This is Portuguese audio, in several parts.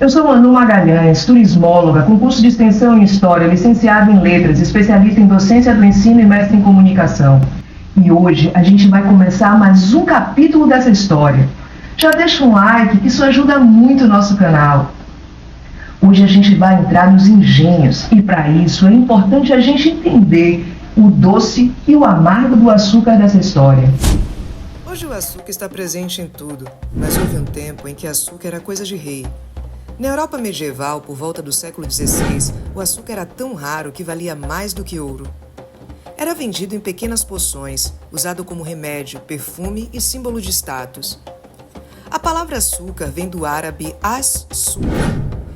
Eu sou Manu Magalhães, turismóloga, com curso de extensão em História, licenciada em Letras, especialista em Docência do Ensino e mestre em Comunicação. E hoje a gente vai começar mais um capítulo dessa história. Já deixa um like, que isso ajuda muito o nosso canal. Hoje a gente vai entrar nos engenhos e para isso é importante a gente entender o doce e o amargo do açúcar dessa história. Hoje o açúcar está presente em tudo, mas houve um tempo em que açúcar era coisa de rei. Na Europa medieval, por volta do século XVI, o açúcar era tão raro que valia mais do que ouro. Era vendido em pequenas poções, usado como remédio, perfume e símbolo de status. A palavra açúcar vem do árabe as-sucar,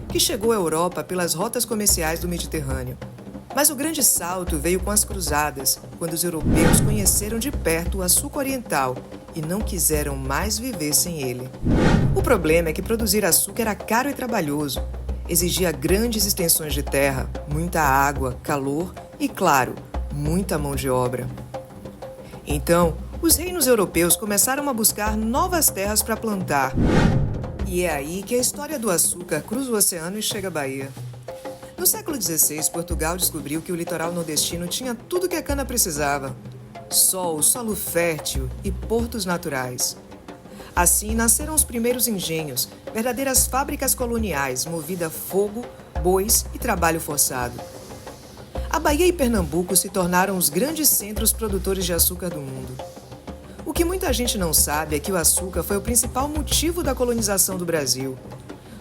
que chegou à Europa pelas rotas comerciais do Mediterrâneo. Mas o grande salto veio com as cruzadas, quando os europeus conheceram de perto o açúcar oriental e não quiseram mais viver sem ele. O problema é que produzir açúcar era caro e trabalhoso. Exigia grandes extensões de terra, muita água, calor e, claro, muita mão de obra. Então, os reinos europeus começaram a buscar novas terras para plantar. E é aí que a história do açúcar cruza o oceano e chega à Bahia. No século XVI, Portugal descobriu que o litoral nordestino tinha tudo que a cana precisava: sol, solo fértil e portos naturais. Assim nasceram os primeiros engenhos, verdadeiras fábricas coloniais movidas a fogo, bois e trabalho forçado. A Bahia e Pernambuco se tornaram os grandes centros produtores de açúcar do mundo. O que muita gente não sabe é que o açúcar foi o principal motivo da colonização do Brasil.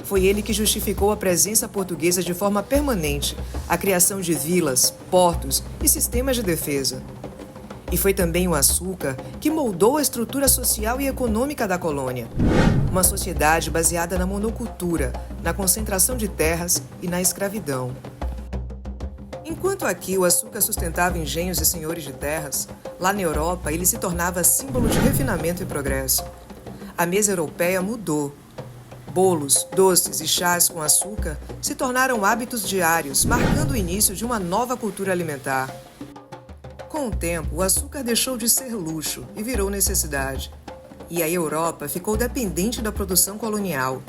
Foi ele que justificou a presença portuguesa de forma permanente, a criação de vilas, portos e sistemas de defesa. E foi também o açúcar que moldou a estrutura social e econômica da colônia. Uma sociedade baseada na monocultura, na concentração de terras e na escravidão. Enquanto aqui o açúcar sustentava engenhos e senhores de terras, lá na Europa ele se tornava símbolo de refinamento e progresso. A mesa europeia mudou. Bolos, doces e chás com açúcar se tornaram hábitos diários, marcando o início de uma nova cultura alimentar. Com o tempo, o açúcar deixou de ser luxo e virou necessidade. E a Europa ficou dependente da produção colonial.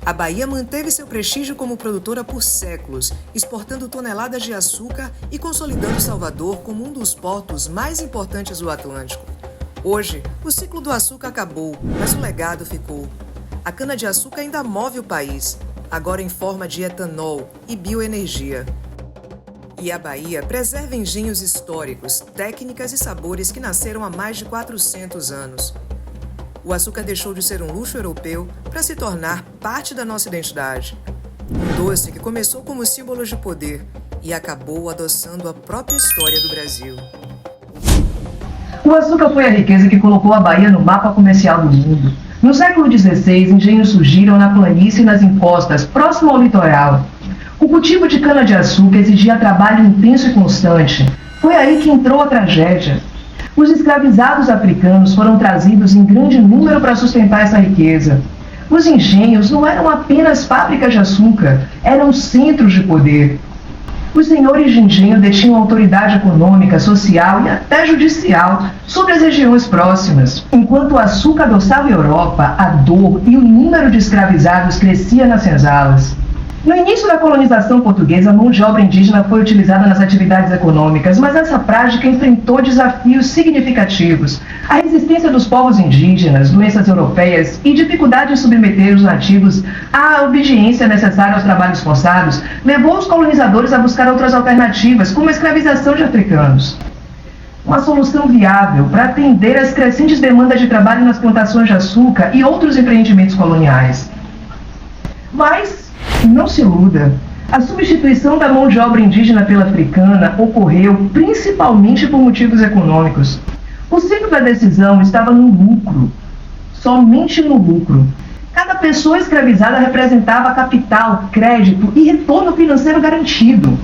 A Bahia manteve seu prestígio como produtora por séculos, exportando toneladas de açúcar e consolidando Salvador como um dos portos mais importantes do Atlântico. Hoje, o ciclo do açúcar acabou, mas o legado ficou. A cana-de-açúcar ainda move o país, agora em forma de etanol e bioenergia. E a Bahia preserva engenhos históricos, técnicas e sabores que nasceram há mais de 400 anos. O açúcar deixou de ser um luxo europeu para se tornar parte da nossa identidade. Um doce que começou como símbolo de poder e acabou adoçando a própria história do Brasil. O açúcar foi a riqueza que colocou a Bahia no mapa comercial do mundo. No século XVI, engenhos surgiram na planície e nas encostas, próximo ao litoral. O cultivo de cana-de-açúcar exigia trabalho intenso e constante. Foi aí que entrou a tragédia. Os escravizados africanos foram trazidos em grande número para sustentar essa riqueza. Os engenhos não eram apenas fábricas de açúcar, eram centros de poder. Os senhores de engenho detinham autoridade econômica, social e até judicial sobre as regiões próximas. Enquanto o açúcar adoçava a Europa, a dor e o número de escravizados crescia nas senzalas. No início da colonização portuguesa, a mão de obra indígena foi utilizada nas atividades econômicas, mas essa prática enfrentou desafios significativos. A resistência dos povos indígenas, doenças europeias e dificuldade em submeter os nativos à obediência necessária aos trabalhos forçados levou os colonizadores a buscar outras alternativas, como a escravização de africanos. Uma solução viável para atender às crescentes demandas de trabalho nas plantações de açúcar e outros empreendimentos coloniais. Mas não se iluda. A substituição da mão de obra indígena pela africana ocorreu principalmente por motivos econômicos. O centro da decisão estava no lucro, somente no lucro. Cada pessoa escravizada representava capital, crédito e retorno financeiro garantido.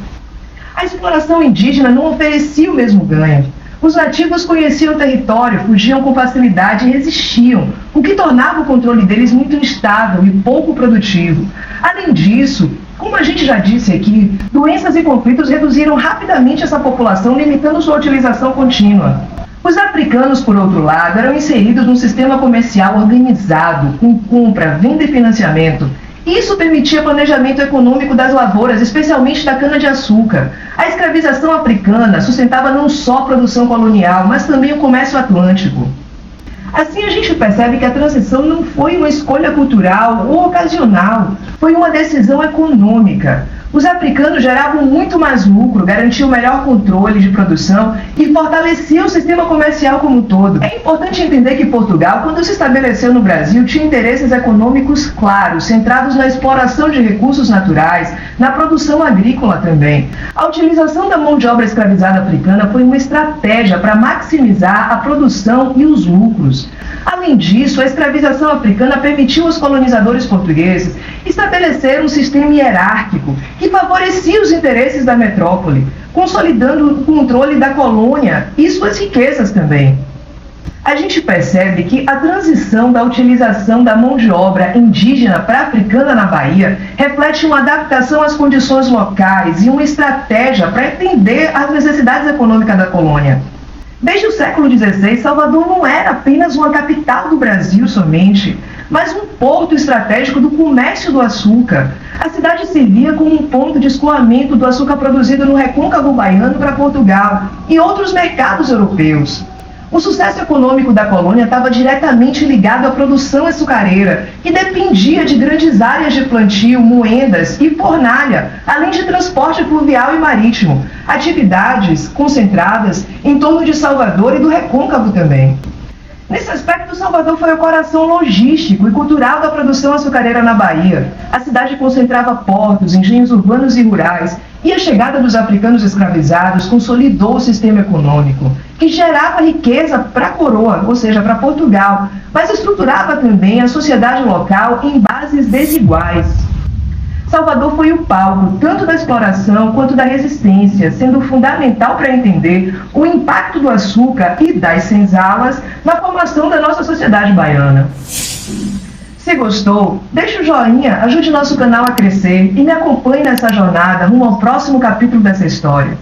A exploração indígena não oferecia o mesmo ganho. Os nativos conheciam o território, fugiam com facilidade e resistiam, o que tornava o controle deles muito instável e pouco produtivo. Além disso, como a gente já disse aqui, doenças e conflitos reduziram rapidamente essa população, limitando sua utilização contínua. Os africanos, por outro lado, eram inseridos num sistema comercial organizado, com compra, venda e financiamento, Isso permitia planejamento econômico das lavouras, especialmente da cana-de-açúcar. A escravização africana sustentava não só a produção colonial, mas também o comércio atlântico. Assim, a gente percebe que a transição não foi uma escolha cultural ou ocasional, foi uma decisão econômica. Os africanos geravam muito mais lucro, garantiam melhor controle de produção e fortaleciam o sistema comercial como um todo. É importante entender que Portugal, quando se estabeleceu no Brasil, tinha interesses econômicos claros, centrados na exploração de recursos naturais, na produção agrícola também. A utilização da mão de obra escravizada africana foi uma estratégia para maximizar a produção e os lucros. Além disso, a escravização africana permitiu aos colonizadores portugueses estabelecer um sistema hierárquico que favorecia os interesses da metrópole, consolidando o controle da colônia e suas riquezas também. A gente percebe que a transição da utilização da mão de obra indígena para a africana na Bahia reflete uma adaptação às condições locais e uma estratégia para atender às necessidades econômicas da colônia. Desde o século XVI, Salvador não era apenas uma capital do Brasil somente, mas um porto estratégico do comércio do açúcar. A cidade servia como um ponto de escoamento do açúcar produzido no recôncavo baiano para Portugal e outros mercados europeus. O sucesso econômico da colônia estava diretamente ligado à produção açucareira, que dependia de grandes áreas de plantio, moendas e fornalha, além de transporte fluvial e marítimo, atividades concentradas em torno de Salvador e do recôncavo também. Nesse aspecto, Salvador foi o coração logístico e cultural da produção açucareira na Bahia. A cidade concentrava portos, engenhos urbanos e rurais, e a chegada dos africanos escravizados consolidou o sistema econômico, que gerava riqueza para a coroa, ou seja, para Portugal, mas estruturava também a sociedade local em bases desiguais. Salvador foi o palco tanto da exploração quanto da resistência, sendo fundamental para entender o impacto do açúcar e das senzalas na formação da nossa sociedade baiana. Se gostou, deixe o joinha, ajude nosso canal a crescer e me acompanhe nessa jornada rumo ao próximo capítulo dessa história.